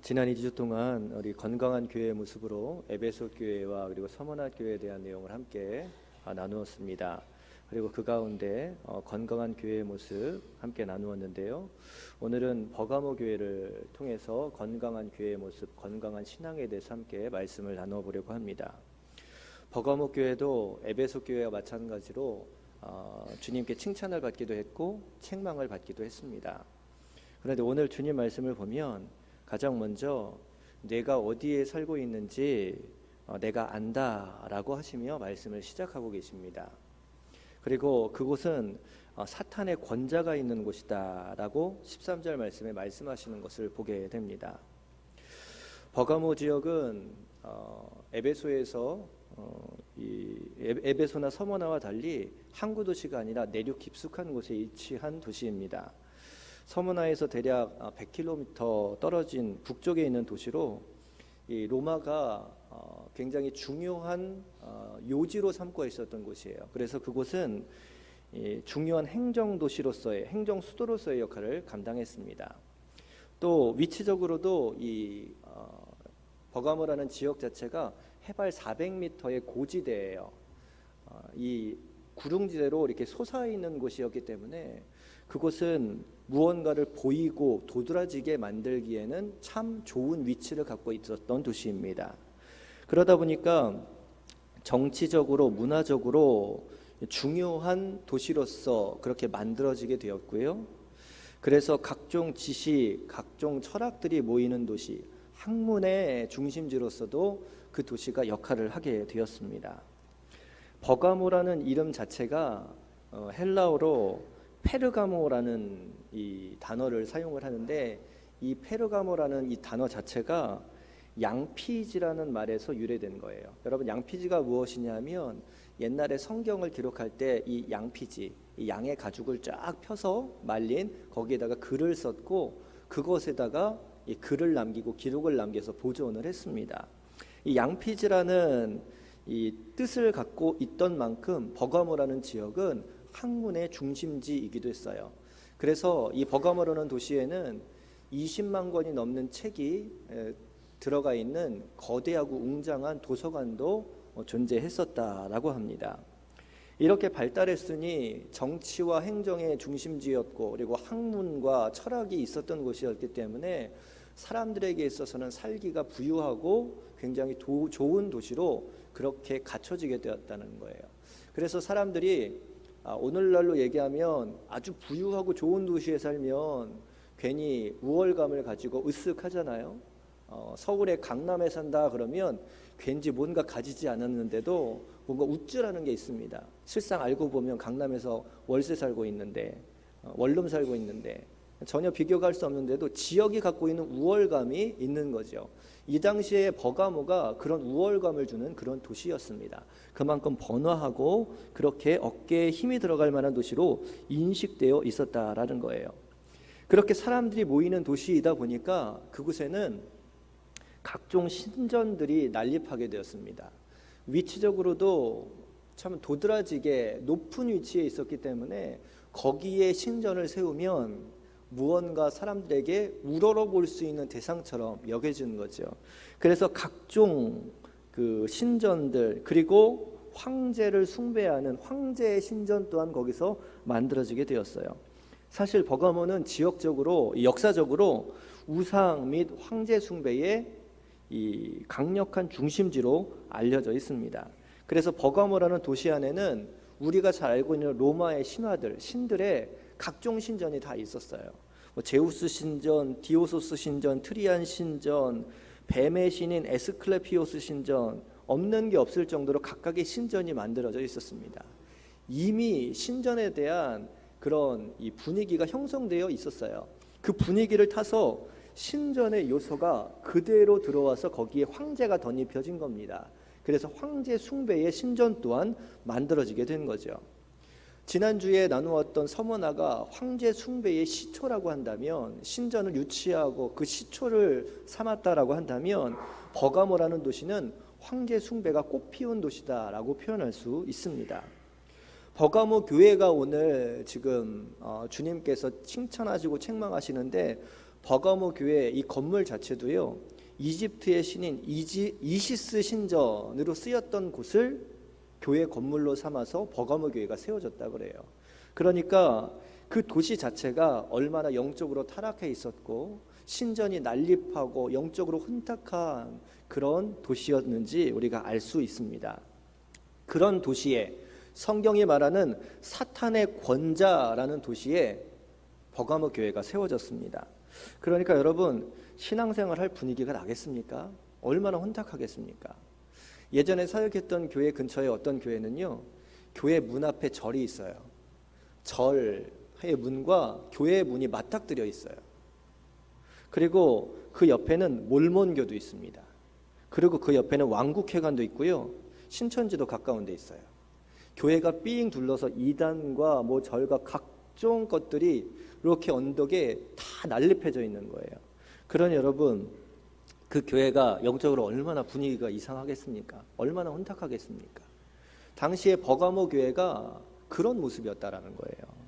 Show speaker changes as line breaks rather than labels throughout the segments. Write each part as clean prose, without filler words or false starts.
지난 2주 동안 우리 건강한 교회의 모습으로 에베소 교회와 그리고 서머나 교회에 대한 내용을 함께 나누었습니다. 그리고 그 가운데 건강한 교회의 모습 함께 나누었는데요. 오늘은 버가모 교회를 통해서 건강한 교회의 모습, 건강한 신앙에 대해서 함께 말씀을 나눠보려고 합니다. 버가모 교회도 에베소 교회와 마찬가지로 주님께 칭찬을 받기도 했고 책망을 받기도 했습니다. 그런데 오늘 주님 말씀을 보면 가장 먼저 내가 어디에 살고 있는지 내가 안다라고 하시며 말씀을 시작하고 계십니다. 그리고 그곳은 사탄의 권자가 있는 곳이다라고 13절 말씀에 말씀하시는 것을 보게 됩니다. 버가모 지역은 에베소에서 에베소나 서머나와 달리 항구 도시가 아니라 내륙 깊숙한 곳에 위치한 도시입니다. 서머나에서 대략 100km 떨어진 북쪽에 있는 도시로 이 로마가 굉장히 중요한 요지로 삼고 있었던 곳이에요. 그래서 그곳은 중요한 행정 도시로서의 행정 수도로서의 역할을 감당했습니다. 또 위치적으로도 이 버가모라는 지역 자체가 해발 400m의 고지대예요. 이 구릉지대로 이렇게 솟아있는 곳이었기 때문에 그곳은 무언가를 보이고 도드라지게 만들기에는 참 좋은 위치를 갖고 있었던 도시입니다. 그러다 보니까 정치적으로 문화적으로 중요한 도시로서 그렇게 만들어지게 되었고요. 그래서 각종 지식, 각종 철학들이 모이는 도시, 학문의 중심지로서도 그 도시가 역할을 하게 되었습니다. 버가모라는 이름 자체가 헬라어로 페르가모라는 이 단어를 사용을 하는데, 이 페르가모라는 이 단어 자체가 양피지라는 말에서 유래된 거예요. 여러분, 양피지가 무엇이냐면 옛날에 성경을 기록할 때 이 양피지, 이 양의 가죽을 쫙 펴서 말린 거기에다가 글을 썼고 그것에다가 이 글을 남기고 기록을 남겨서 보존을 했습니다. 이 양피지라는 이 뜻을 갖고 있던 만큼 버가모라는 지역은 학문의 중심지이기도 했어요. 그래서 이 버가모라는 도시에는 20만 권이 넘는 책이 들어가 있는 거대하고 웅장한 도서관도 존재했었다라고 합니다. 이렇게 발달했으니 정치와 행정의 중심지였고 그리고 학문과 철학이 있었던 곳이었기 때문에 사람들에게 있어서는 살기가 부유하고 굉장히 좋은 도시로 그렇게 갖춰지게 되었다는 거예요. 그래서 사람들이 오늘날로 얘기하면 아주 부유하고 좋은 도시에 살면 괜히 우월감을 가지고 으쓱하잖아요. 서울의 강남에 산다 그러면 괜히 뭔가 가지지 않았는데도 뭔가 우쭐하는 게 있습니다. 실상 알고 보면 강남에서 월세 살고 있는데, 원룸 살고 있는데 전혀 비교가 할 수 없는데도 지역이 갖고 있는 우월감이 있는 거죠. 이 당시에 버가모가 그런 우월감을 주는 그런 도시였습니다. 그만큼 번화하고 그렇게 어깨에 힘이 들어갈 만한 도시로 인식되어 있었다라는 거예요. 그렇게 사람들이 모이는 도시이다 보니까 그곳에는 각종 신전들이 난립하게 되었습니다. 위치적으로도 참 도드라지게 높은 위치에 있었기 때문에 거기에 신전을 세우면 무언가 사람들에게 우러러볼 수 있는 대상처럼 여겨지는 거죠. 그래서 각종 그 신전들 그리고 황제를 숭배하는 황제의 신전 또한 거기서 만들어지게 되었어요. 사실 버가모는 지역적으로 역사적으로 우상 및 황제 숭배의 이 강력한 중심지로 알려져 있습니다. 그래서 버가모라는 도시 안에는 우리가 잘 알고 있는 로마의 신화들, 신들의 각종 신전이 다 있었어요. 제우스 신전, 디오소스 신전, 트리안 신전, 뱀의 신인 에스클레피오스 신전, 없는 게 없을 정도로 각각의 신전이 만들어져 있었습니다. 이미 신전에 대한 그런 이 분위기가 형성되어 있었어요. 그 분위기를 타서 신전의 요소가 그대로 들어와서 거기에 황제가 덧입혀진 겁니다. 그래서 황제 숭배의 신전 또한 만들어지게 된 거죠. 지난주에 나누었던 서머나가 황제 숭배의 시초라고 한다면, 신전을 유치하고 그 시초를 삼았다라고 한다면, 버가모라는 도시는 황제 숭배가 꽃피운 도시다라고 표현할 수 있습니다. 버가모 교회가 오늘 지금 주님께서 칭찬하시고 책망하시는데 버가모 교회 이 건물 자체도요, 이집트의 신인 이시스 신전으로 쓰였던 곳을 교회 건물로 삼아서 버가모 교회가 세워졌다 그래요. 그러니까 그 도시 자체가 얼마나 영적으로 타락해 있었고 신전이 난립하고 영적으로 혼탁한 그런 도시였는지 우리가 알 수 있습니다. 그런 도시에 성경이 말하는 사탄의 권자라는 도시에 버가모 교회가 세워졌습니다. 그러니까 여러분, 신앙생활 할 분위기가 나겠습니까? 얼마나 혼탁하겠습니까? 예전에 사역했던 교회 근처에 어떤 교회는요, 교회 문 앞에 절이 있어요. 절의 문과 교회 문이 맞닥뜨려 있어요. 그리고 그 옆에는 몰몬교도 있습니다. 그리고 그 옆에는 왕국회관도 있고요, 신천지도 가까운 데 있어요. 교회가 삥 둘러서 이단과 절과 각종 것들이 이렇게 언덕에 다 난립해져 있는 거예요. 그러니 여러분, 그 교회가 영적으로 얼마나 분위기가 이상하겠습니까? 얼마나 혼탁하겠습니까? 당시에 버가모 교회가 그런 모습이었다라는 거예요.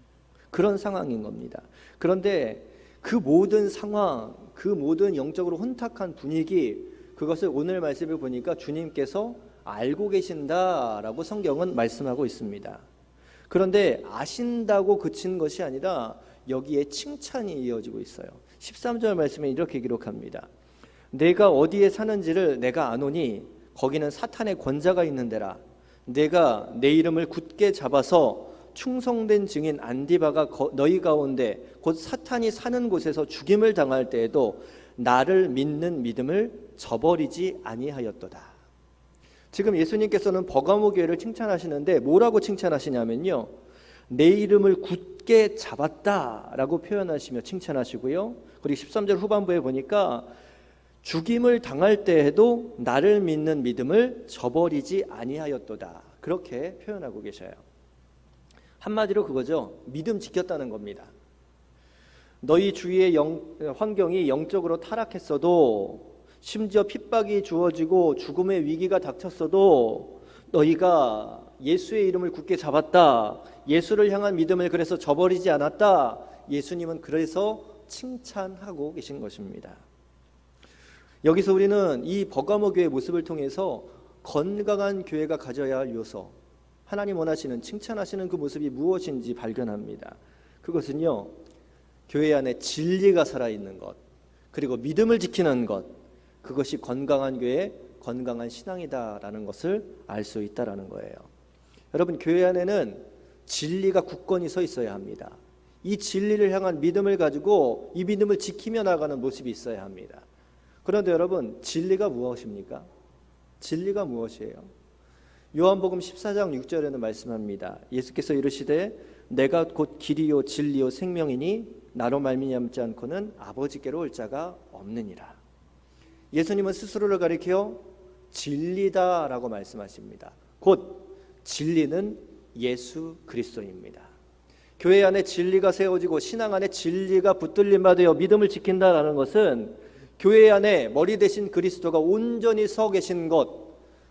그런 상황인 겁니다. 그런데 그 모든 상황, 그 모든 영적으로 혼탁한 분위기, 그것을 오늘 말씀을 보니까 주님께서 알고 계신다라고 성경은 말씀하고 있습니다. 그런데 아신다고 그친 것이 아니라 여기에 칭찬이 이어지고 있어요. 13절 말씀에 이렇게 기록합니다. 내가 어디에 사는지를 내가 아노니 거기는 사탄의 권자가 있는 데라. 내가 내 이름을 굳게 잡아서 충성된 증인 안디바가 너희 가운데 곧 사탄이 사는 곳에서 죽임을 당할 때에도 나를 믿는 믿음을 저버리지 아니하였도다. 지금 예수님께서는 버가모 교회를 칭찬하시는데 뭐라고 칭찬하시냐면요, 내 이름을 굳게 잡았다라고 표현하시며 칭찬하시고요, 그리고 13절 후반부에 보니까 죽임을 당할 때에도 나를 믿는 믿음을 저버리지 아니하였도다, 그렇게 표현하고 계셔요. 한마디로 그거죠. 믿음 지켰다는 겁니다. 너희 주위의 환경이 영적으로 타락했어도, 심지어 핍박이 주어지고 죽음의 위기가 닥쳤어도 너희가 예수의 이름을 굳게 잡았다, 예수를 향한 믿음을 그래서 저버리지 않았다, 예수님은 그래서 칭찬하고 계신 것입니다. 여기서 우리는 이 버가모 교회의 모습을 통해서 건강한 교회가 가져야 할 요소, 하나님 원하시는 칭찬하시는 그 모습이 무엇인지 발견합니다. 그것은요, 교회 안에 진리가 살아있는 것, 그리고 믿음을 지키는 것, 그것이 건강한 교회, 건강한 신앙이다라는 것을 알 수 있다라는 거예요. 여러분, 교회 안에는 진리가 굳건히 서 있어야 합니다. 이 진리를 향한 믿음을 가지고 이 믿음을 지키며 나가는 모습이 있어야 합니다. 그런데 여러분, 진리가 무엇입니까? 진리가 무엇이에요? 요한복음 14장 6절에는 말씀합니다. 예수께서 이르시되 내가 곧 길이요 진리요 생명이니 나로 말미암지 않고는 아버지께로 올 자가 없느니라. 예수님은 스스로를 가리켜 진리다라고 말씀하십니다. 곧 진리는 예수 그리스도입니다. 교회 안에 진리가 세워지고 신앙 안에 진리가 붙들림 받아 믿음을 지킨다라는 것은 교회 안에 머리 대신 그리스도가 온전히 서 계신 것,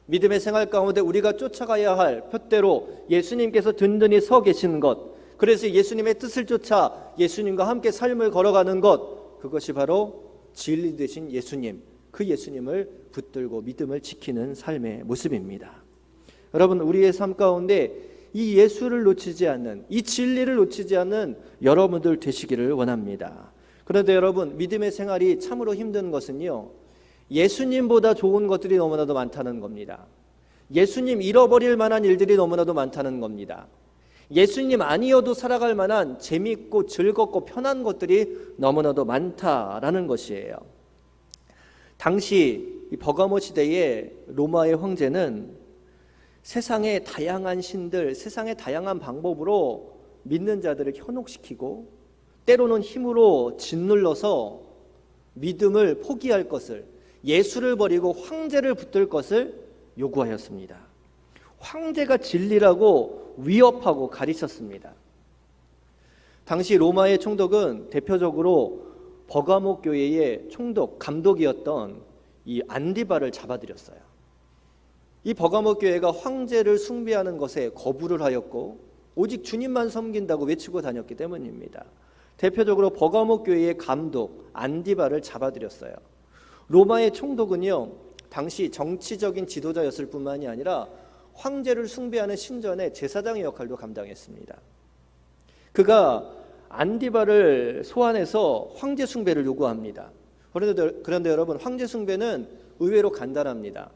믿음의 생활 가운데 우리가 쫓아가야 할 표대로 예수님께서 든든히 서 계신 것, 그래서 예수님의 뜻을 쫓아 예수님과 함께 삶을 걸어가는 것, 그것이 바로 진리 되신 예수님, 그 예수님을 붙들고 믿음을 지키는 삶의 모습입니다. 여러분, 우리의 삶 가운데 이 예수를 놓치지 않는, 이 진리를 놓치지 않는 여러분들 되시기를 원합니다. 그런데 여러분, 믿음의 생활이 참으로 힘든 것은요, 예수님보다 좋은 것들이 너무나도 많다는 겁니다. 예수님 잃어버릴 만한 일들이 너무나도 많다는 겁니다. 예수님 아니어도 살아갈 만한 재미있고 즐겁고 편한 것들이 너무나도 많다라는 것이에요. 당시 이 버가모 시대의 로마의 황제는 세상의 다양한 신들, 세상의 다양한 방법으로 믿는 자들을 현혹시키고 때로는 힘으로 짓눌러서 믿음을 포기할 것을, 예수를 버리고 황제를 붙들 것을 요구하였습니다. 황제가 진리라고 위협하고 가르쳤습니다. 당시 로마의 총독은 대표적으로 버가모 교회의 총독, 감독이었던 이 안디바를 잡아들였어요. 이 버가모 교회가 황제를 숭배하는 것에 거부를 하였고 오직 주님만 섬긴다고 외치고 다녔기 때문입니다. 대표적으로 버가모 교회의 감독 안디바를 잡아들였어요. 로마의 총독은요, 당시 정치적인 지도자였을 뿐만이 아니라 황제를 숭배하는 신전의 제사장의 역할도 감당했습니다. 그가 안디바를 소환해서 황제 숭배를 요구합니다. 그런데 여러분, 황제 숭배는 의외로 간단합니다.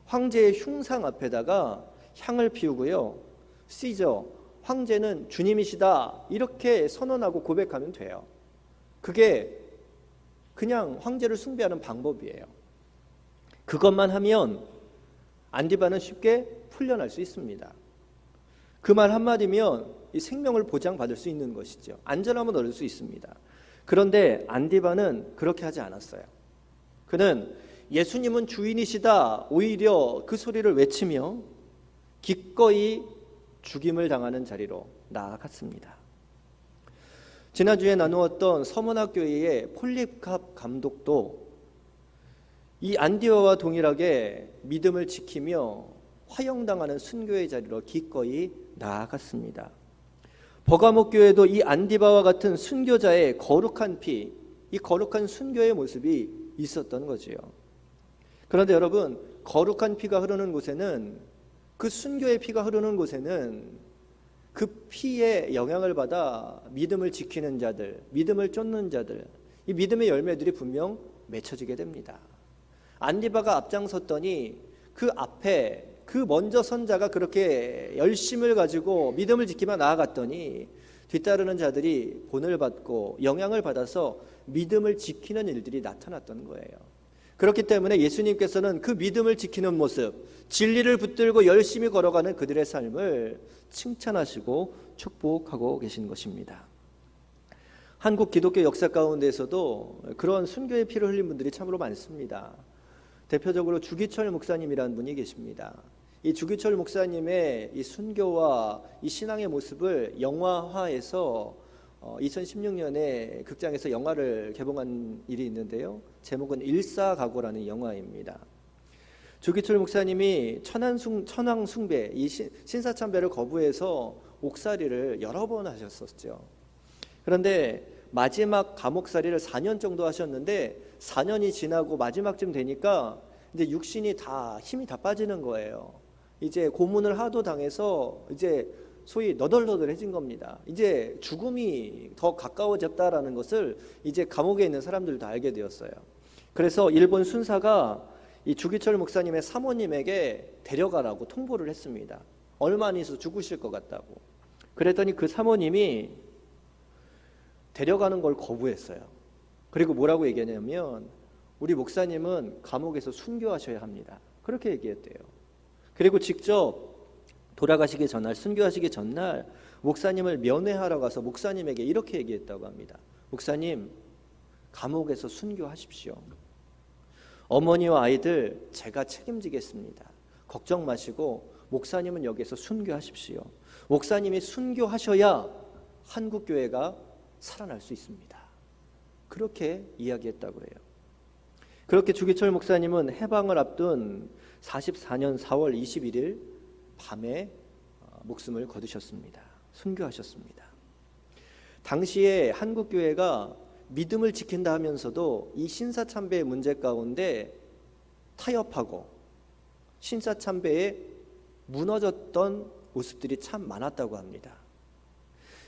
황제의 흉상 앞에다가 향을 피우고요, 시저, 황제는 주님이시다, 이렇게 선언하고 고백하면 돼요. 그게 그냥 황제를 숭배하는 방법이에요. 그것만 하면 안디바는 쉽게 풀려날 수 있습니다. 그 말 한마디면 이 생명을 보장받을 수 있는 것이죠. 안전함은 얻을 수 있습니다. 그런데 안디바는 그렇게 하지 않았어요. 그는 예수님은 주인이시다, 오히려 그 소리를 외치며 기꺼이 죽임을 당하는 자리로 나아갔습니다. 지난주에 나누었던 서문학교회의 폴리캅 감독도 이 안디바와 동일하게 믿음을 지키며 화형당하는 순교의 자리로 기꺼이 나아갔습니다. 버가모 교회도 이 안디바와 같은 순교자의 거룩한 피, 이 거룩한 순교의 모습이 있었던 거지요. 그런데 여러분, 거룩한 피가 흐르는 곳에는, 그 순교의 피가 흐르는 곳에는 그 피의 영향을 받아 믿음을 지키는 자들, 믿음을 쫓는 자들, 이 믿음의 열매들이 분명 맺혀지게 됩니다. 안디바가 앞장섰더니 그 앞에 그 먼저 선 자가 그렇게 열심을 가지고 믿음을 지키며 나아갔더니 뒤따르는 자들이 본을 받고 영향을 받아서 믿음을 지키는 일들이 나타났던 거예요. 그렇기 때문에 예수님께서는 그 믿음을 지키는 모습, 진리를 붙들고 열심히 걸어가는 그들의 삶을 칭찬하시고 축복하고 계신 것입니다. 한국 기독교 역사 가운데에서도 그런 순교의 피를 흘린 분들이 참으로 많습니다. 대표적으로 주기철 목사님이라는 분이 계십니다. 이 주기철 목사님의 이 순교와 이 신앙의 모습을 영화화해서 2016년에 극장에서 영화를 개봉한 일이 있는데요. 제목은 일사각오라는 영화입니다. 주기철 목사님이 천황 숭배, 이 신사참배를 거부해서 옥살이를 여러 번 하셨었죠. 그런데 마지막 감옥살이를 4년 정도 하셨는데 4년이 지나고 마지막쯤 되니까 이제 육신이 다 힘이 다 빠지는 거예요. 이제 고문을 하도 당해서 이제 소위 너덜너덜해진 겁니다. 이제 죽음이 더 가까워졌다라는 것을 이제 감옥에 있는 사람들도 알게 되었어요. 그래서 일본 순사가 이 주기철 목사님의 사모님에게 데려가라고 통보를 했습니다. 얼마 안 있어서 죽으실 것 같다고. 그랬더니 그 사모님이 데려가는 걸 거부했어요. 그리고 뭐라고 얘기하냐면 우리 목사님은 감옥에서 순교하셔야 합니다. 그렇게 얘기했대요. 그리고 직접 돌아가시기 전날, 순교하시기 전날 목사님을 면회하러 가서 목사님에게 이렇게 얘기했다고 합니다. 목사님, 감옥에서 순교하십시오. 어머니와 아이들 제가 책임지겠습니다. 걱정 마시고 목사님은 여기서 순교하십시오. 목사님이 순교하셔야 한국교회가 살아날 수 있습니다. 그렇게 이야기했다고 해요. 그렇게 주기철 목사님은 해방을 앞둔 44년 4월 21일 밤에 목숨을 거두셨습니다. 순교하셨습니다. 당시에 한국교회가 믿음을 지킨다 하면서도 이 신사참배의 문제 가운데 타협하고 신사참배에 무너졌던 모습들이 참 많았다고 합니다.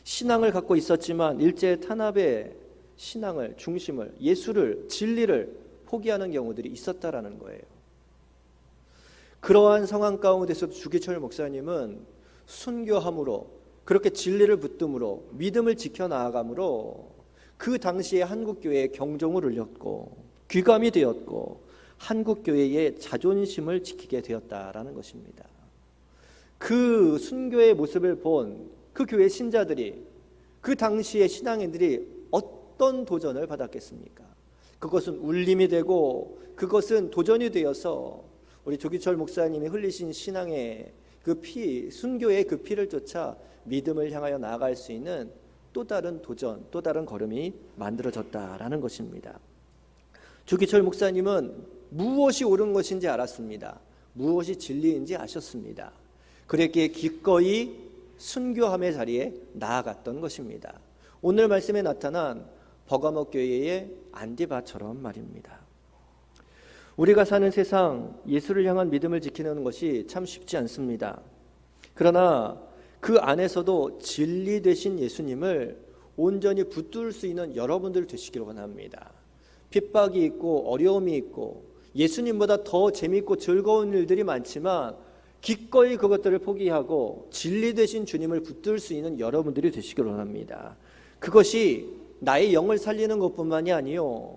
신앙을 갖고 있었지만 일제 탄압의 신앙을, 중심을, 예수를, 진리를 포기하는 경우들이 있었다라는 거예요. 그러한 상황 가운데서도 주기철 목사님은 순교함으로, 그렇게 진리를 붙듦으로, 믿음을 지켜나아감으로 그 당시에 한국교회의 경종을 울렸고 귀감이 되었고 한국교회의 자존심을 지키게 되었다라는 것입니다. 그 순교의 모습을 본 그 교회 신자들이, 그 당시의 신앙인들이 어떤 도전을 받았겠습니까? 그것은 울림이 되고 그것은 도전이 되어서 우리 조기철 목사님이 흘리신 신앙의 그 피, 순교의 그 피를 쫓아 믿음을 향하여 나아갈 수 있는 또 다른 도전, 또 다른 걸음이 만들어졌다라는 것입니다. 조기철 목사님은 무엇이 옳은 것인지 알았습니다. 무엇이 진리인지 아셨습니다. 그랬기에 기꺼이 순교함의 자리에 나아갔던 것입니다. 오늘 말씀에 나타난 버가모 교회의 안디바처럼 말입니다. 우리가 사는 세상 예수를 향한 믿음을 지키는 것이 참 쉽지 않습니다. 그러나 그 안에서도 진리 되신 예수님을 온전히 붙들 수 있는 여러분들 되시기를 원합니다. 핍박이 있고 어려움이 있고 예수님보다 더 재미있고 즐거운 일들이 많지만 기꺼이 그것들을 포기하고 진리 되신 주님을 붙들 수 있는 여러분들이 되시기를 원합니다. 그것이 나의 영을 살리는 것뿐만이 아니요,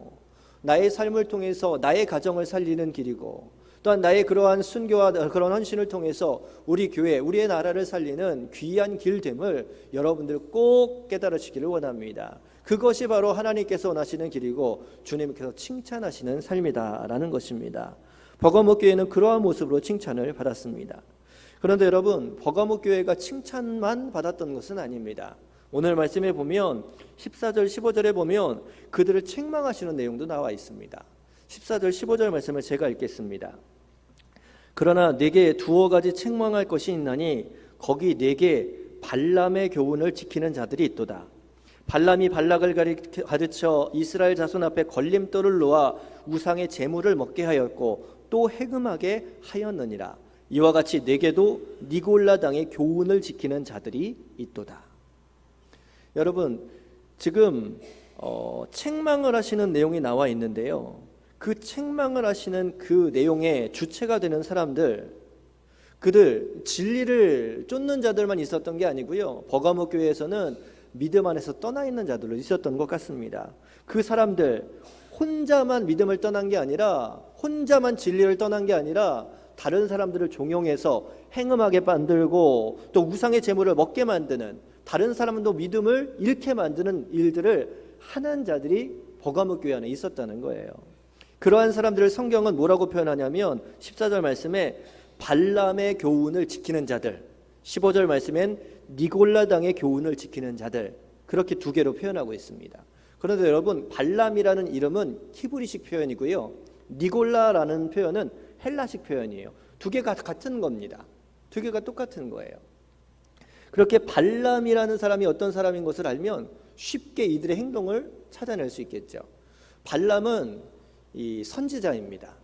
나의 삶을 통해서 나의 가정을 살리는 길이고, 또한 나의 그러한 순교와 그런 헌신을 통해서 우리 교회, 우리의 나라를 살리는 귀한 길됨을 여러분들 꼭 깨달으시기를 원합니다. 그것이 바로 하나님께서 원하시는 길이고 주님께서 칭찬하시는 삶이다라는 것입니다. 버가모 교회는 그러한 모습으로 칭찬을 받았습니다. 그런데 여러분, 버가모 교회가 칭찬만 받았던 것은 아닙니다. 오늘 말씀에 보면 14절 15절에 보면 그들을 책망하시는 내용도 나와 있습니다. 14절 15절 말씀을 제가 읽겠습니다. 그러나 내게 두어 가지 책망할 것이 있나니 거기 내게 발람의 교훈을 지키는 자들이 있도다. 발람이 발락을 가르쳐 이스라엘 자손 앞에 걸림돌을 놓아 우상의 제물을 먹게 하였고 또 해금하게 하였느니라. 이와 같이 내게도 니골라 당의 교훈을 지키는 자들이 있도다. 여러분, 지금 책망을 하시는 내용이 나와 있는데요, 그 책망을 하시는 그 내용의 주체가 되는 사람들, 그들 진리를 쫓는 자들만 있었던 게 아니고요, 버가모 교회에서는 믿음 안에서 떠나 있는 자들로 있었던 것 같습니다. 그 사람들 혼자만 믿음을 떠난 게 아니라, 혼자만 진리를 떠난 게 아니라 다른 사람들을 종용해서 행음하게 만들고 또 우상의 제물을 먹게 만드는, 다른 사람도 믿음을 잃게 만드는 일들을 하는 자들이 버가모 교회 안에 있었다는 거예요. 그러한 사람들을 성경은 뭐라고 표현하냐면 14절 말씀에 발람의 교훈을 지키는 자들, 15절 말씀엔 니골라 당의 교훈을 지키는 자들, 그렇게 두 개로 표현하고 있습니다. 그런데 여러분, 발람이라는 이름은 히브리식 표현이고요, 니골라라는 표현은 헬라식 표현이에요. 두 개가 같은 겁니다. 두 개가 똑같은 거예요. 그렇게 발람이라는 사람이 어떤 사람인 것을 알면 쉽게 이들의 행동을 찾아낼 수 있겠죠. 발람은 이 선지자입니다.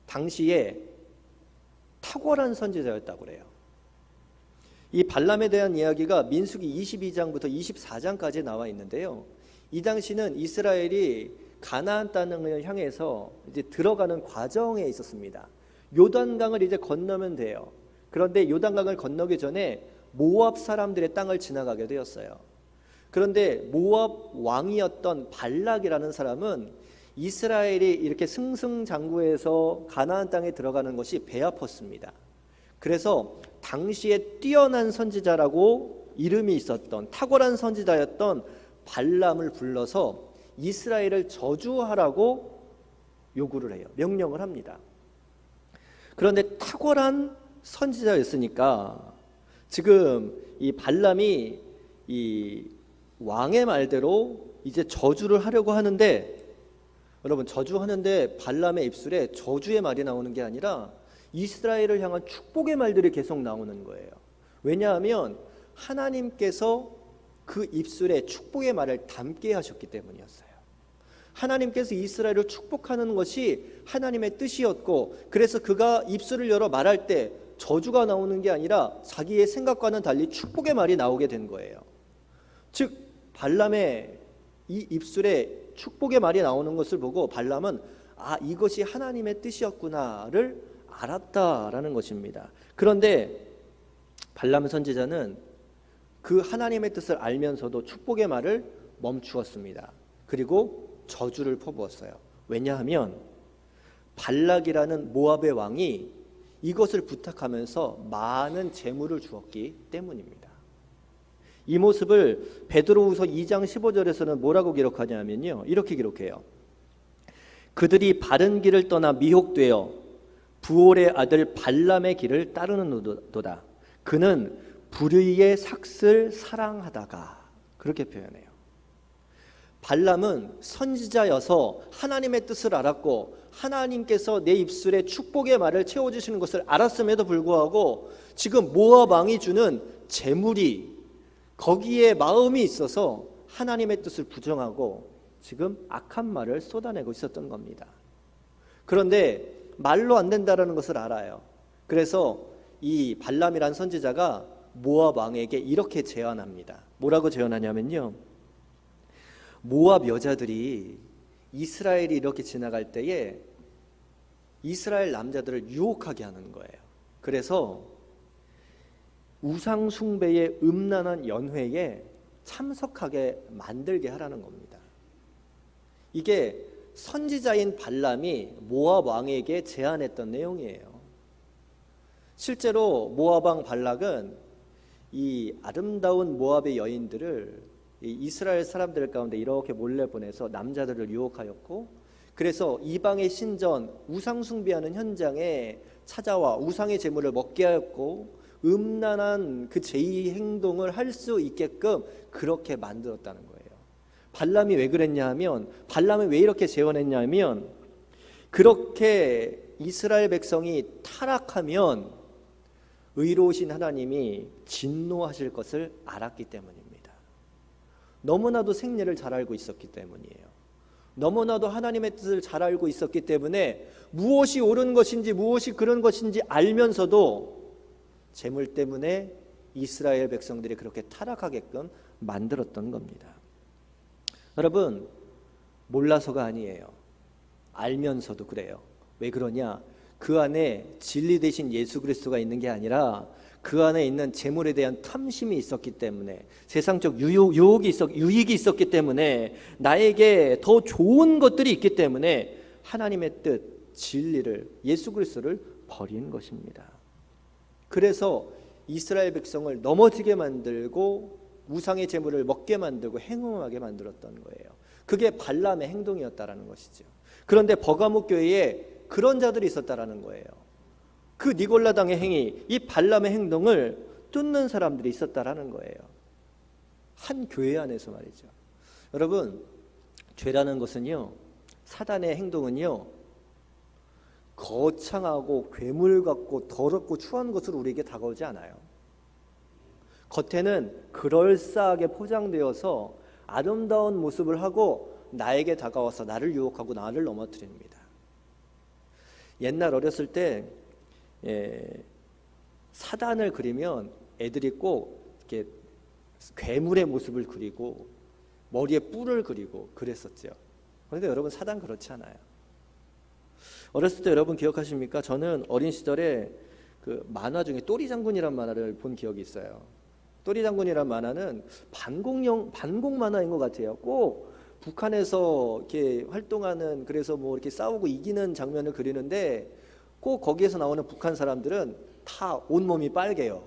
당시에 탁월한 선지자였다고 그래요. 이 발람에 대한 이야기가 민수기 22장부터 24장까지 나와 있는데요, 이 당시는 이스라엘이 가나안 땅을 향해서 이제 들어가는 과정에 있었습니다. 요단강을 이제 건너면 돼요. 그런데 요단강을 건너기 전에 모압 사람들의 땅을 지나가게 되었어요. 그런데 모압 왕이었던 발락이라는 사람은 이스라엘이 이렇게 승승장구해서 가나안 땅에 들어가는 것이 배 아팠습니다. 그래서 당시에 뛰어난 선지자라고 이름이 있었던 탁월한 선지자였던 발람을 불러서 이스라엘을 저주하라고 요구를 해요. 명령을 합니다. 그런데 탁월한 선지자였으니까 지금 이 발람이 이 왕의 말대로 이제 저주를 하려고 하는데, 여러분, 저주하는데 발람의 입술에 저주의 말이 나오는 게 아니라 이스라엘을 향한 축복의 말들이 계속 나오는 거예요. 왜냐하면 하나님께서 그 입술에 축복의 말을 담게 하셨기 때문이었어요. 하나님께서 이스라엘을 축복하는 것이 하나님의 뜻이었고, 그래서 그가 입술을 열어 말할 때 저주가 나오는 게 아니라 자기의 생각과는 달리 축복의 말이 나오게 된 거예요. 즉 발람의 이 입술에 축복의 말이 나오는 것을 보고 발람은 이것이 하나님의 뜻이었구나를 알았다라는 것입니다. 그런데 발람 선지자는 그 하나님의 뜻을 알면서도 축복의 말을 멈추었습니다. 그리고 저주를 퍼부었어요. 왜냐하면 발락이라는 모압의 왕이 이것을 부탁하면서 많은 재물을 주었기 때문입니다. 이 모습을 베드로후서 2장 15절에서는 뭐라고 기록하냐면요, 이렇게 기록해요. 그들이 바른 길을 떠나 미혹되어 부올의 아들 발람의 길을 따르는도다. 그는 불의의 삭슬 사랑하다가, 그렇게 표현해요. 발람은 선지자여서 하나님의 뜻을 알았고 하나님께서 내 입술에 축복의 말을 채워주시는 것을 알았음에도 불구하고 지금 모압 왕이 주는 재물이 거기에 마음이 있어서 하나님의 뜻을 부정하고 지금 악한 말을 쏟아내고 있었던 겁니다. 그런데 말로 안 된다라는 것을 알아요. 그래서 이 발람이란 선지자가 모압 왕에게 이렇게 제안합니다. 뭐라고 제안하냐면요, 모압 여자들이 이스라엘이 이렇게 지나갈 때에 이스라엘 남자들을 유혹하게 하는 거예요. 그래서 우상 숭배의 음란한 연회에 참석하게 만들게 하라는 겁니다. 이게 선지자인 발람이 모압 왕에게 제안했던 내용이에요. 실제로 모압 왕 발락은 이 아름다운 모압의 여인들을 이스라엘 사람들 가운데 이렇게 몰래 보내서 남자들을 유혹하였고, 그래서 이방의 신전 우상 숭배하는 현장에 찾아와 우상의 제물을 먹게 하였고 음란한 그 제의 행동을 할 수 있게끔 그렇게 만들었다는 거예요. 발람이 왜 그랬냐 하면, 발람이 왜 이렇게 재원했냐 하면, 그렇게 이스라엘 백성이 타락하면 의로우신 하나님이 진노하실 것을 알았기 때문입니다. 너무나도 생리를 잘 알고 있었기 때문이에요. 너무나도 하나님의 뜻을 잘 알고 있었기 때문에 무엇이 옳은 것인지 무엇이 그런 것인지 알면서도 재물 때문에 이스라엘 백성들이 그렇게 타락하게끔 만들었던 겁니다. 여러분, 몰라서가 아니에요. 알면서도 그래요. 왜 그러냐? 그 안에 진리 대신 예수 그리스도가 있는 게 아니라 그 안에 있는 재물에 대한 탐심이 있었기 때문에, 세상적 유익이 있었기 때문에, 나에게 더 좋은 것들이 있기 때문에 하나님의 뜻, 진리를, 예수 그리스도를 버린 것입니다. 그래서 이스라엘 백성을 넘어지게 만들고 우상의 제물을 먹게 만들고 행음하게 만들었던 거예요. 그게 발람의 행동이었다라는 것이죠. 그런데 버가목 교회에 그런 자들이 있었다라는 거예요. 그 니골라당의 행위, 이 발람의 행동을 뚫는 사람들이 있었다라는 거예요. 한 교회 안에서 말이죠. 여러분, 죄라는 것은요, 사단의 행동은요, 거창하고 괴물 같고 더럽고 추한 것으로 우리에게 다가오지 않아요. 겉에는 그럴싸하게 포장되어서 아름다운 모습을 하고 나에게 다가와서 나를 유혹하고 나를 넘어뜨립니다. 옛날 어렸을 때 사단을 그리면 애들이 꼭 이렇게 괴물의 모습을 그리고 머리에 뿔을 그리고 그랬었죠. 그런데 여러분, 사단 그렇지 않아요. 어렸을 때 여러분 기억하십니까? 저는 어린 시절에 그 만화 중에 또리 장군이란 만화를 본 기억이 있어요. 또리 장군이란 만화는 반공 만화인 것 같아요. 꼭 북한에서 이렇게 활동하는, 그래서 뭐 이렇게 싸우고 이기는 장면을 그리는데 꼭 거기에서 나오는 북한 사람들은 다 온몸이 빨개요.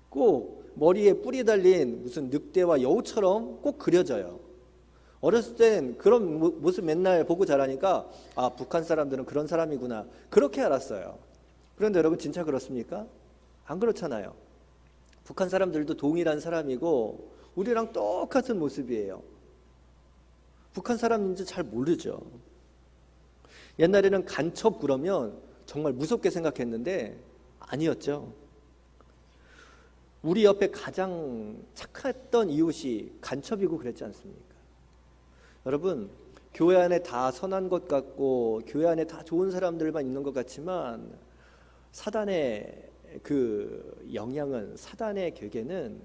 꼭 머리에 뿔이 달린 무슨 늑대와 여우처럼 꼭 그려져요. 어렸을 땐 그런 모습 맨날 보고 자라니까, 아, 북한 사람들은 그런 사람이구나, 그렇게 알았어요. 그런데 여러분, 진짜 그렇습니까? 안 그렇잖아요. 북한 사람들도 동일한 사람이고 우리랑 똑같은 모습이에요. 북한 사람인지 잘 모르죠. 옛날에는 간첩 그러면 정말 무섭게 생각했는데 아니었죠. 우리 옆에 가장 착했던 이웃이 간첩이고 그랬지 않습니까? 여러분, 교회 안에 다 선한 것 같고 교회 안에 다 좋은 사람들만 있는 것 같지만, 사단의 그 영향은, 사단의 궤계는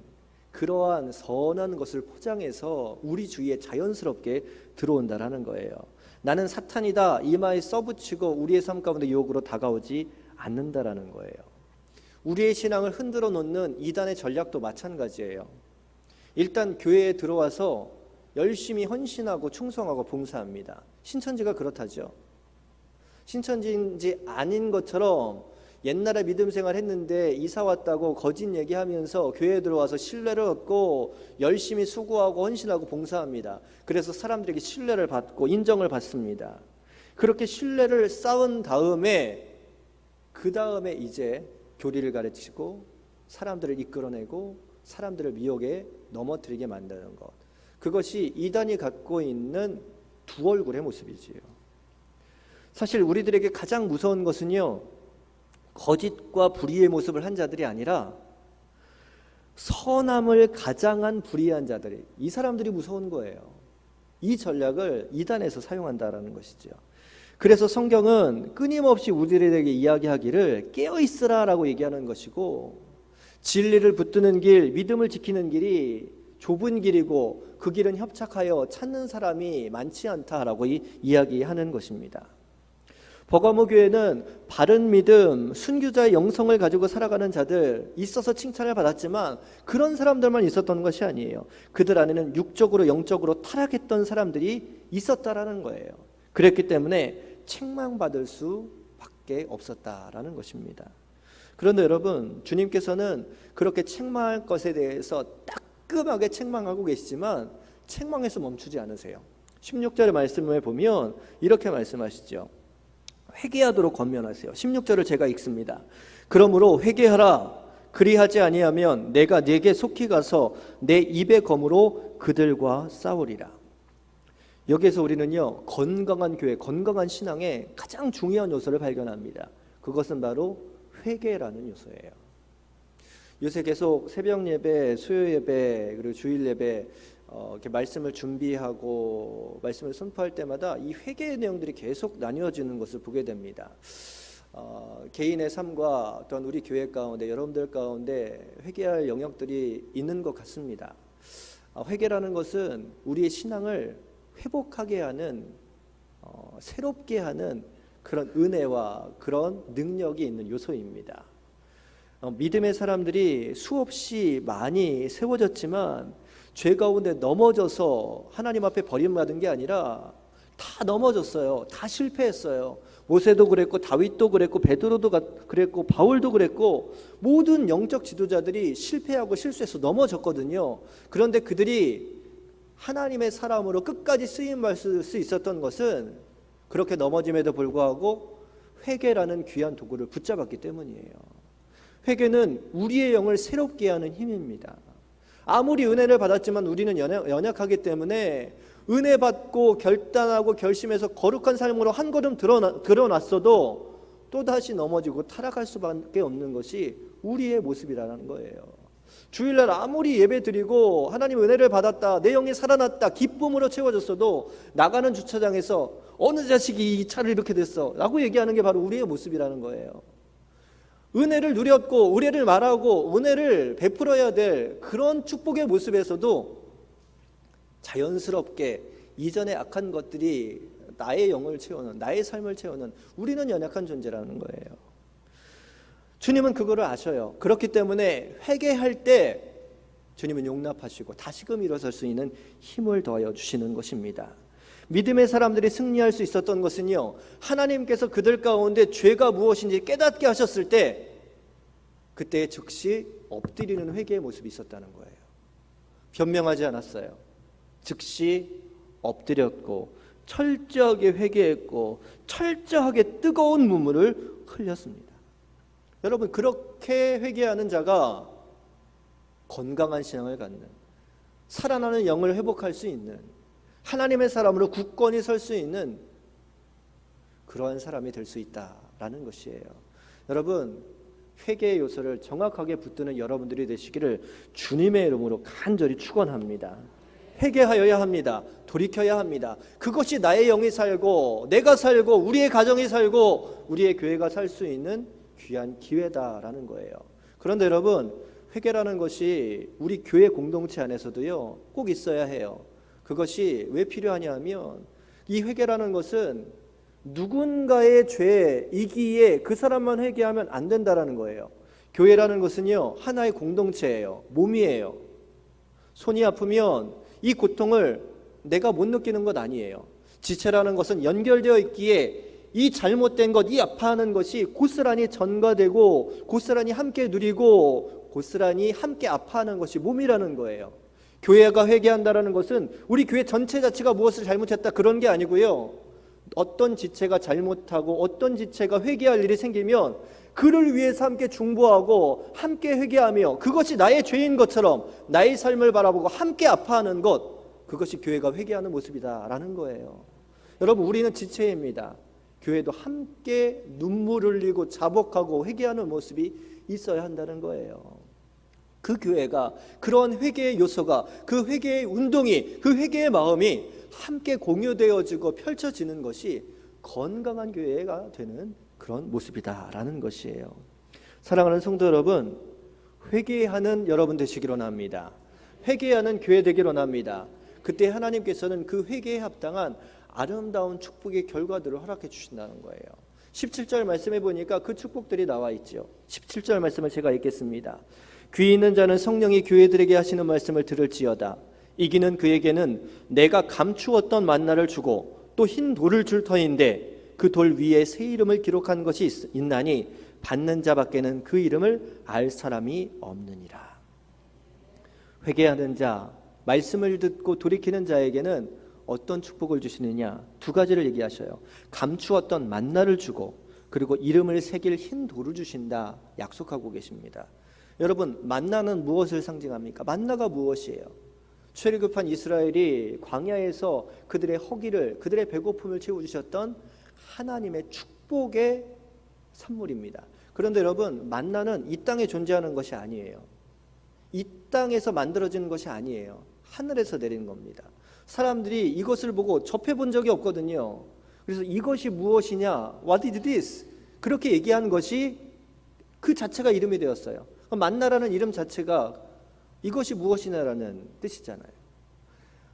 그러한 선한 것을 포장해서 우리 주위에 자연스럽게 들어온다라는 거예요. 나는 사탄이다 이마에 써붙이고 우리의 삶 가운데 유혹으로 다가오지 않는다라는 거예요. 우리의 신앙을 흔들어 놓는 이단의 전략도 마찬가지예요. 일단 교회에 들어와서 열심히 헌신하고 충성하고 봉사합니다. 신천지가 그렇다죠. 신천지인지 아닌 것처럼 옛날에 믿음 생활 했는데 이사 왔다고 거짓 얘기하면서 교회에 들어와서 신뢰를 얻고 열심히 수고하고 헌신하고 봉사합니다. 그래서 사람들에게 신뢰를 받고 인정을 받습니다. 그렇게 신뢰를 쌓은 다음에 그 다음에 이제 교리를 가르치고 사람들을 이끌어내고 사람들을 미혹에 넘어뜨리게 만드는 것, 그것이 이단이 갖고 있는 두 얼굴의 모습이지요. 사실 우리들에게 가장 무서운 것은요, 거짓과 불의의 모습을 한 자들이 아니라 선함을 가장한 불의한 자들이, 이 사람들이 무서운 거예요. 이 전략을 이단에서 사용한다라는 것이죠. 그래서 성경은 끊임없이 우리들에게 이야기하기를 깨어있으라라고 얘기하는 것이고, 진리를 붙드는 길, 믿음을 지키는 길이 좁은 길이고 그 길은 협착하여 찾는 사람이 많지 않다라고 이야기하는 것입니다. 버가모 교회는 바른 믿음, 순교자의 영성을 가지고 살아가는 자들 있어서 칭찬을 받았지만 그런 사람들만 있었던 것이 아니에요. 그들 안에는 육적으로 영적으로 타락했던 사람들이 있었다라는 거예요. 그랬기 때문에 책망받을 수밖에 없었다라는 것입니다. 그런데 여러분, 주님께서는 그렇게 책망할 것에 대해서 따끔하게 책망하고 계시지만 책망에서 멈추지 않으세요. 16절의 말씀을 보면 이렇게 말씀하시죠. 회개하도록 권면하세요. 16절을 제가 읽습니다. 그러므로 회개하라. 그리하지 아니하면 내가 네게 속히 가서 내 입의 검으로 그들과 싸우리라. 여기에서 우리는요, 건강한 교회, 건강한 신앙의 가장 중요한 요소를 발견합니다. 그것은 바로 회개라는 요소예요. 요새 계속 새벽 예배, 수요 예배, 그리고 주일 예배 이렇게 말씀을 준비하고 말씀을 선포할 때마다 이 회개의 내용들이 계속 나뉘어지는 것을 보게 됩니다. 개인의 삶과 또한 우리 교회 가운데, 여러분들 가운데 회개할 영역들이 있는 것 같습니다. 회개라는 것은 우리의 신앙을 회복하게 하는, 새롭게 하는 그런 은혜와 그런 능력이 있는 요소입니다. 믿음의 사람들이 수없이 많이 세워졌지만 죄 가운데 넘어져서 하나님 앞에 버림받은 게 아니라 다 넘어졌어요. 다 실패했어요. 모세도 그랬고, 다윗도 그랬고, 베드로도 그랬고, 바울도 그랬고, 모든 영적 지도자들이 실패하고 실수해서 넘어졌거든요. 그런데 그들이 하나님의 사람으로 끝까지 쓰임받을 수 있었던 것은 그렇게 넘어짐에도 불구하고 회개라는 귀한 도구를 붙잡았기 때문이에요. 회개는 우리의 영을 새롭게 하는 힘입니다. 아무리 은혜를 받았지만 우리는 연약하기 때문에 은혜 받고 결단하고 결심해서 거룩한 삶으로 한 걸음 드러났어도 또다시 넘어지고 타락할 수밖에 없는 것이 우리의 모습이라는 거예요. 주일날 아무리 예배 드리고 하나님 은혜를 받았다, 내 영이 살아났다, 기쁨으로 채워졌어도 나가는 주차장에서 어느 자식이 이 차를 이렇게 됐어 라고 얘기하는 게 바로 우리의 모습이라는 거예요. 은혜를 누렸고 은혜를 말하고 은혜를 베풀어야 될 그런 축복의 모습에서도 자연스럽게 이전의 악한 것들이 나의 영을 채우는, 나의 삶을 채우는, 우리는 연약한 존재라는 거예요. 주님은 그거를 아셔요. 그렇기 때문에 회개할 때 주님은 용납하시고 다시금 일어설 수 있는 힘을 더하여 주시는 것입니다. 믿음의 사람들이 승리할 수 있었던 것은요, 하나님께서 그들 가운데 죄가 무엇인지 깨닫게 하셨을 때 그때 즉시 엎드리는 회개의 모습이 있었다는 거예요. 변명하지 않았어요. 즉시 엎드렸고 철저하게 회개했고 철저하게 뜨거운 눈물을 흘렸습니다. 여러분, 그렇게 회개하는 자가 건강한 신앙을 갖는, 살아나는 영을 회복할 수 있는, 하나님의 사람으로 굳건히 설 수 있는 그러한 사람이 될 수 있다라는 것이에요. 여러분, 회개의 요소를 정확하게 붙드는 여러분들이 되시기를 주님의 이름으로 간절히 축원합니다. 회개하여야 합니다. 돌이켜야 합니다. 그것이 나의 영이 살고 내가 살고 우리의 가정이 살고 우리의 교회가 살 수 있는 귀한 기회다라는 거예요. 그런데 여러분, 회개라는 것이 우리 교회 공동체 안에서도요, 꼭 있어야 해요. 그것이 왜 필요하냐 하면 이 회개라는 것은 누군가의 죄이기에 그 사람만 회개하면 안 된다라는 거예요. 교회라는 것은요, 하나의 공동체예요. 몸이에요. 손이 아프면 이 고통을 내가 못 느끼는 것 아니에요. 지체라는 것은 연결되어 있기에 이 잘못된 것, 이 아파하는 것이 고스란히 전가되고 고스란히 함께 누리고 고스란히 함께 아파하는 것이 몸이라는 거예요. 교회가 회개한다는 것은 우리 교회 전체 자체가 무엇을 잘못했다 그런 게 아니고요, 어떤 지체가 잘못하고 어떤 지체가 회개할 일이 생기면 그를 위해서 함께 중보하고 함께 회개하며 그것이 나의 죄인 것처럼 나의 삶을 바라보고 함께 아파하는 것, 그것이 교회가 회개하는 모습이다라는 거예요. 여러분, 우리는 지체입니다. 교회도 함께 눈물 흘리고 자복하고 회개하는 모습이 있어야 한다는 거예요. 그 교회가, 그런 회개의 요소가, 그 회개의 운동이, 그 회개의 마음이 함께 공유되어지고 펼쳐지는 것이 건강한 교회가 되는 그런 모습이다라는 것이에요. 사랑하는 성도 여러분, 회개하는 여러분 되시기로 합니다. 회개하는 교회 되기로 합니다. 그때 하나님께서는 그 회개에 합당한 아름다운 축복의 결과들을 허락해 주신다는 거예요. 17절 말씀해 보니까 그 축복들이 나와 있죠. 17절 말씀을 제가 읽겠습니다. 귀 있는 자는 성령이 교회들에게 하시는 말씀을 들을지어다. 이기는 그에게는 내가 감추었던 만나를 주고 또 흰 돌을 줄 터인데 그 돌 위에 새 이름을 기록한 것이 있나니 받는 자밖에는 그 이름을 알 사람이 없느니라. 회개하는 자, 말씀을 듣고 돌이키는 자에게는 어떤 축복을 주시느냐? 두 가지를 얘기하셔요. 감추었던 만나를 주고 그리고 이름을 새길 흰 돌을 주신다 약속하고 계십니다. 여러분, 만나는 무엇을 상징합니까? 만나가 무엇이에요? 출애굽한 이스라엘이 광야에서 그들의 허기를, 그들의 배고픔을 채워주셨던 하나님의 축복의 선물입니다. 그런데 여러분, 만나는 이 땅에 존재하는 것이 아니에요. 이 땅에서 만들어지는 것이 아니에요. 하늘에서 내린 겁니다. 사람들이 이것을 보고 접해본 적이 없거든요. 그래서 이것이 무엇이냐? What is this? 그렇게 얘기한 것이 그 자체가 이름이 되었어요. 만나라는 이름 자체가 이것이 무엇이냐라는 뜻이잖아요.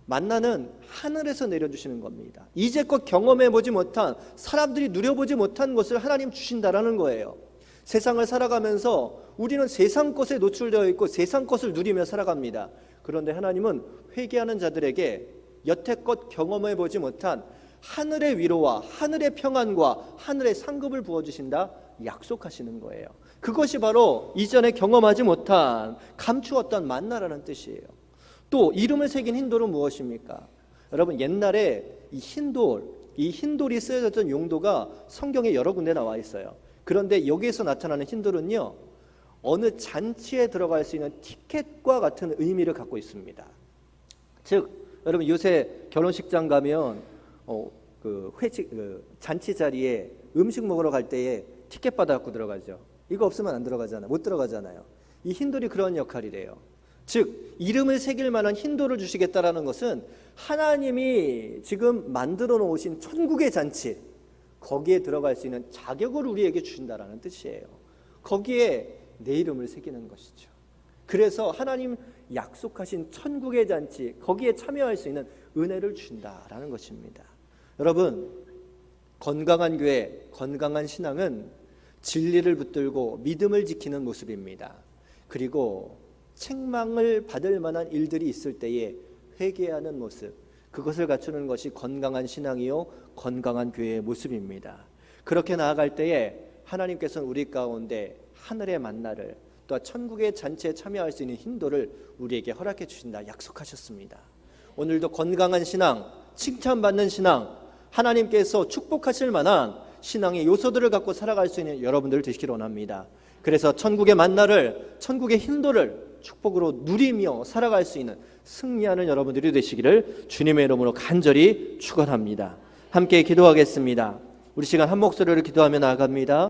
만나는 하늘에서 내려주시는 겁니다. 이제껏 경험해보지 못한, 사람들이 누려보지 못한 것을 하나님 주신다라는 거예요. 세상을 살아가면서 우리는 세상 것에 노출되어 있고 세상 것을 누리며 살아갑니다. 그런데 하나님은 회개하는 자들에게 여태껏 경험해보지 못한 하늘의 위로와 하늘의 평안과 하늘의 상급을 부어주신다 약속하시는 거예요. 그것이 바로 이전에 경험하지 못한 감추었던 만나라는 뜻이에요. 또 이름을 새긴 흰돌은 무엇입니까? 여러분, 옛날에 이 흰돌이 쓰여졌던 용도가 성경에 여러 군데 나와 있어요. 그런데 여기에서 나타나는 흰돌은요, 어느 잔치에 들어갈 수 있는 티켓과 같은 의미를 갖고 있습니다. 즉, 여러분 요새 결혼식장 가면 잔치 자리에 음식 먹으러 갈 때에 티켓 받아갖고 들어가죠. 이거 없으면 안 들어가잖아요. 못 들어가잖아요. 이 흰돌이 그런 역할이래요. 즉, 이름을 새길 만한 흰돌을 주시겠다라는 것은 하나님이 지금 만들어 놓으신 천국의 잔치, 거기에 들어갈 수 있는 자격을 우리에게 주신다라는 뜻이에요. 거기에 내 이름을 새기는 것이죠. 그래서 하나님 약속하신 천국의 잔치, 거기에 참여할 수 있는 은혜를 주신다라는 것입니다. 여러분, 건강한 교회, 건강한 신앙은 진리를 붙들고 믿음을 지키는 모습입니다. 그리고 책망을 받을 만한 일들이 있을 때에 회개하는 모습, 그것을 갖추는 것이 건강한 신앙이요 건강한 교회의 모습입니다. 그렇게 나아갈 때에 하나님께서는 우리 가운데 하늘의 만나를, 또 천국의 잔치에 참여할 수 있는 흰돌을 우리에게 허락해 주신다 약속하셨습니다. 오늘도 건강한 신앙, 칭찬받는 신앙, 하나님께서 축복하실 만한 신앙의 요소들을 갖고 살아갈 수 있는 여러분들 되시기를 원합니다. 그래서 천국의 만나를, 천국의 흰돌을 축복으로 누리며 살아갈 수 있는 승리하는 여러분들이 되시기를 주님의 이름으로 간절히 축원합니다. 함께 기도하겠습니다. 우리 시간 한 목소리로 기도하며 나아갑니다.